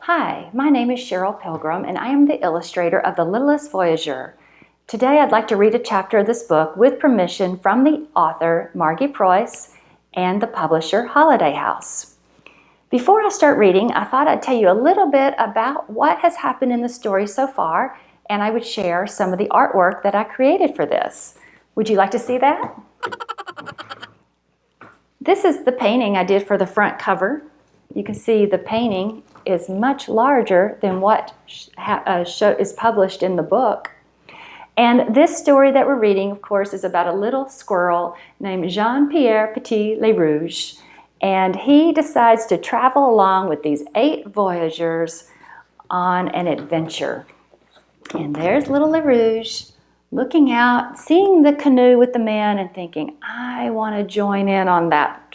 Hi, my name is Cheryl Pilgrim, and I am the illustrator of the Littlest Voyageur. Today I'd like to read a chapter of this book with permission from the author, Margie Preuss, and the publisher, Holiday House. Before I start reading, I thought I'd tell you a little bit about what has happened in the story so far, and I would share some of the artwork that I created for this. Would you like to see that? This is the painting I did for the front cover. You can see the painting is much larger than what is published in the book. And this story that we're reading, of course, is about a little squirrel named Jean-Pierre Petit Le Rouge. And he decides to travel along with these 8 voyageurs on an adventure. And there's little Le Rouge looking out, seeing the canoe with the man and thinking, I want to join in on that.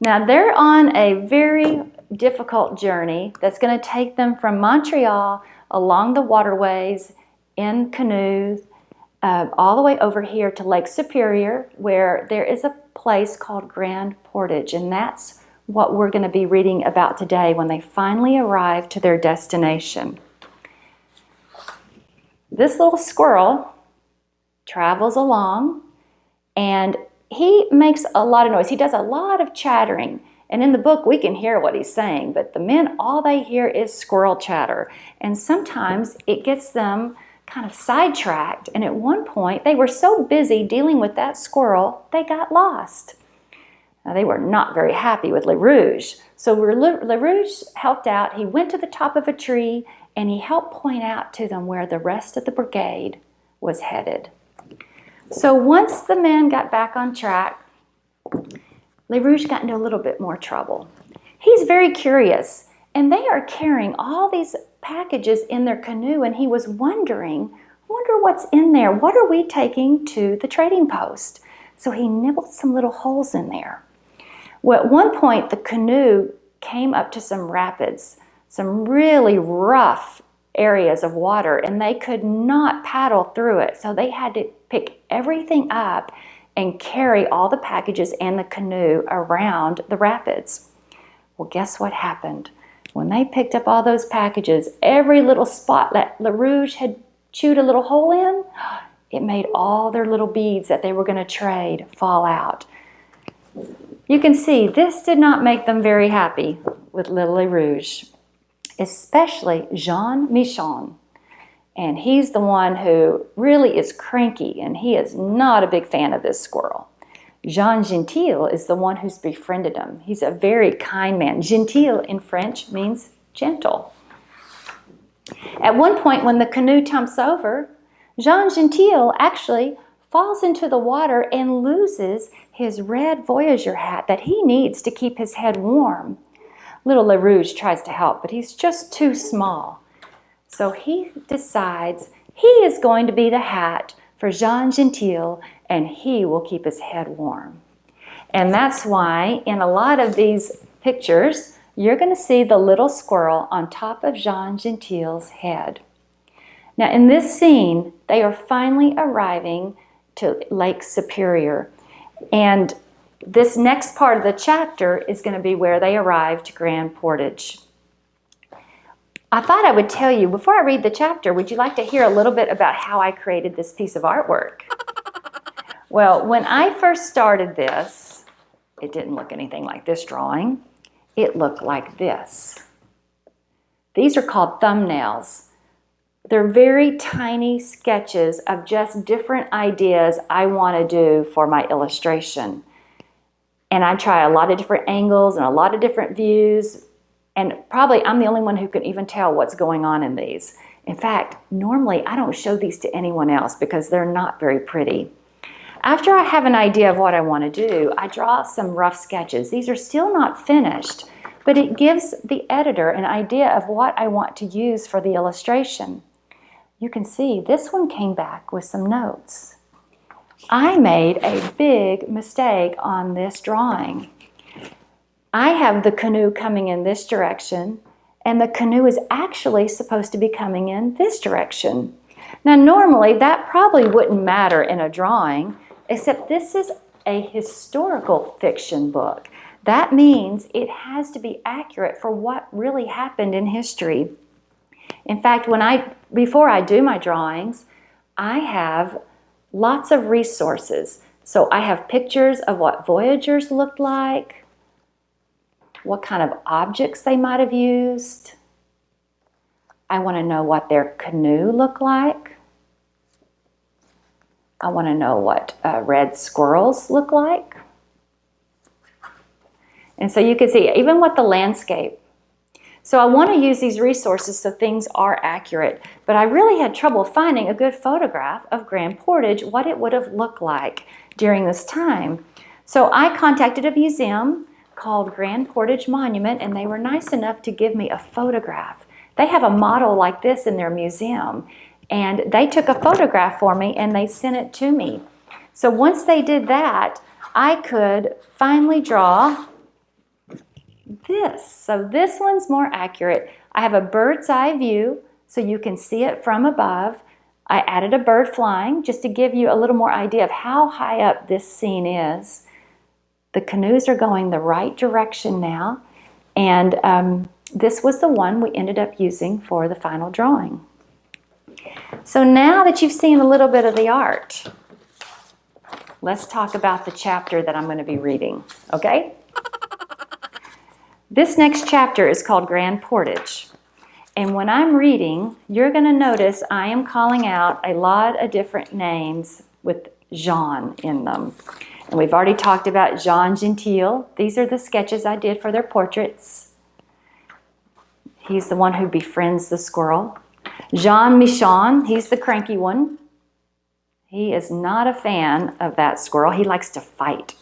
Now they're on a very difficult journey that's going to take them from Montreal along the waterways in canoes all the way over here to Lake Superior, where there is a place called Grand Portage, and that's what we're going to be reading about today when they finally arrive to their destination. This little squirrel travels along, and he makes a lot of noise. He does a lot of chattering. And in the book, we can hear what he's saying, but the men, all they hear is squirrel chatter. And sometimes it gets them kind of sidetracked. And at one point, they were so busy dealing with that squirrel, they got lost. Now, they were not very happy with Le Rouge. So Le Rouge helped out. He went to the top of a tree, and he helped point out to them where the rest of the brigade was headed. So once the men got back on track, Le Rouge got into a little bit more trouble. He's very curious, and they are carrying all these packages in their canoe, and he was wonder what's in there. What are we taking to the trading post? So he nibbled some little holes in there. Well, at one point, the canoe came up to some rapids, some really rough areas of water, and they could not paddle through it. So they had to pick everything up and carry all the packages and the canoe around the rapids. Well, guess what happened? When they picked up all those packages, every little spot that Le Rouge had chewed a little hole in, it made all their little beads that they were going to trade fall out. You can see this did not make them very happy with little Le Rouge, especially Jean Michon. And he's the one who really is cranky, and he is not a big fan of this squirrel. Jean Gentil is the one who's befriended him. He's a very kind man. Gentil in French means gentle. At one point when the canoe tumps over, Jean Gentil actually falls into the water and loses his red Voyageur hat that he needs to keep his head warm. Little Le Rouge tries to help, but he's just too small. So he decides he is going to be the hat for Jean Gentil, and he will keep his head warm. And that's why in a lot of these pictures, you're going to see the little squirrel on top of Jean Gentil's head. Now in this scene, they are finally arriving to Lake Superior. And this next part of the chapter is going to be where they arrive to Grand Portage. I thought I would tell you, before I read the chapter, would you like to hear a little bit about how I created this piece of artwork? Well, when I first started this, it didn't look anything like this drawing. It looked like this. These are called thumbnails. They're very tiny sketches of just different ideas I want to do for my illustration. And I try a lot of different angles and a lot of different views. And probably I'm the only one who can even tell what's going on in these. In fact, normally I don't show these to anyone else because they're not very pretty. After I have an idea of what I want to do, I draw some rough sketches. These are still not finished, but it gives the editor an idea of what I want to use for the illustration. You can see this one came back with some notes. I made a big mistake on this drawing. I have the canoe coming in this direction, and the canoe is actually supposed to be coming in this direction. Now normally that probably wouldn't matter in a drawing, except this is a historical fiction book. That means it has to be accurate for what really happened in history. In fact, before I do my drawings, I have lots of resources. So I have pictures of what voyagers looked like, what kind of objects they might have used. I want to know what their canoe looked like. I want to know what red squirrels look like. And so you can see even what the landscape. So I want to use these resources so things are accurate, but I really had trouble finding a good photograph of Grand Portage, what it would have looked like during this time. So I contacted a museum called Grand Portage Monument, and they were nice enough to give me a photograph. They have a model like this in their museum, and they took a photograph for me and they sent it to me. So once they did that, I could finally draw this. So this one's more accurate. I have a bird's eye view so you can see it from above. I added a bird flying just to give you a little more idea of how high up this scene is. The canoes are going the right direction now, and this was the one we ended up using for the final drawing. So now that you've seen a little bit of the art, let's talk about the chapter that I'm going to be reading, okay? This next chapter is called Grand Portage. And when I'm reading, you're going to notice I am calling out a lot of different names with Jean in them. And we've already talked about Jean Gentile. These are the sketches I did for their portraits. He's the one who befriends the squirrel. Jean Michon, he's the cranky one. He is not a fan of that squirrel. He likes to fight.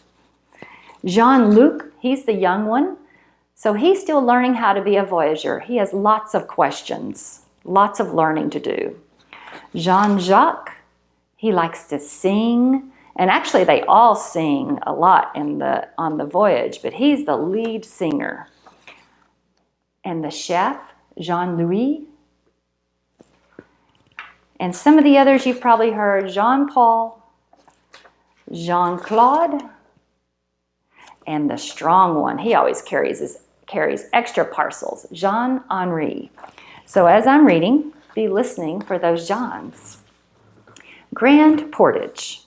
Jean-Luc, he's the young one. So he's still learning how to be a voyager. He has lots of questions, lots of learning to do. Jean-Jacques, he likes to sing. And actually they all sing a lot on the voyage, but he's the lead singer. And the chef, Jean-Louis. And some of the others you've probably heard, Jean-Paul, Jean-Claude, and the strong one, he always carries extra parcels, Jean-Henri. So as I'm reading, be listening for those Johns. Grand Portage.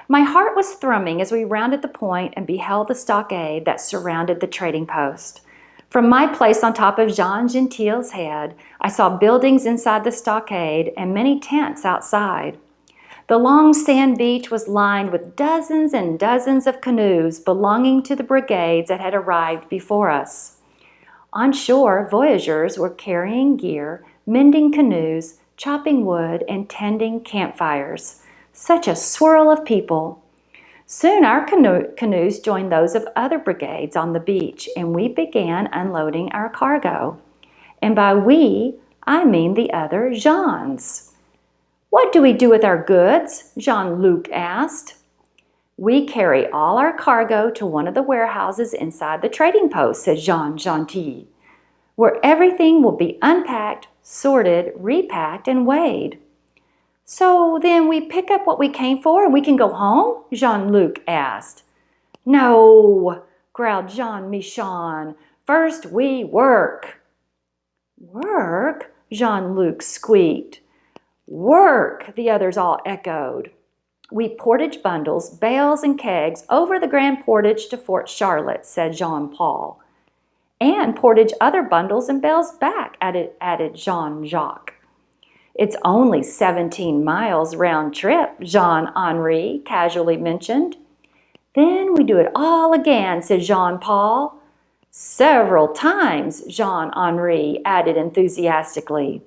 My heart was thrumming as we rounded the point and beheld the stockade that surrounded the trading post. From my place on top of Jean Gentile's head, I saw buildings inside the stockade and many tents outside. The long sand beach was lined with dozens and dozens of canoes belonging to the brigades that had arrived before us. On shore, voyageurs were carrying gear, mending canoes, chopping wood, and tending campfires. Such a swirl of people. Soon our canoes joined those of other brigades on the beach, and we began unloading our cargo. And by we, I mean the other Jeans. What do we do with our goods? Jean-Luc asked. We carry all our cargo to one of the warehouses inside the trading post, said Jean Gentil, where everything will be unpacked, sorted, repacked, and weighed. So then we pick up what we came for and we can go home? Jean-Luc asked. No, growled Jean Michon. First we work. Work? Jean-Luc squeaked. Work, the others all echoed. We portage bundles, bales, and kegs over the Grand Portage to Fort Charlotte, said Jean-Paul. And portage other bundles and bales back, added Jean-Jacques. It's only 17 miles round trip, Jean-Henri casually mentioned. Then we do it all again, said Jean-Paul. Several times, Jean-Henri added enthusiastically.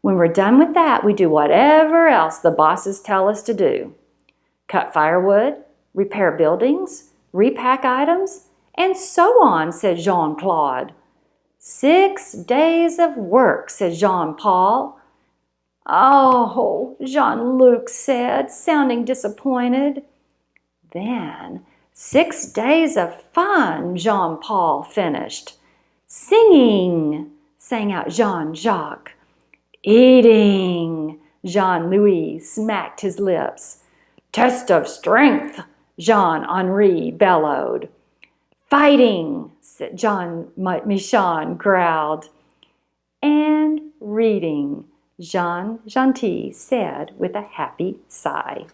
When we're done with that, we do whatever else the bosses tell us to do. Cut firewood, repair buildings, repack items, and so on, said Jean-Claude. 6 days of work, said Jean-Paul. Oh, Jean-Luc said, sounding disappointed. Then 6 days of fun, Jean-Paul finished. Singing, sang out Jean-Jacques. Eating, Jean-Louis smacked his lips. Test of strength, Jean-Henri bellowed. Fighting, Jean Michon growled. And reading, Jean Gentil said with a happy sigh.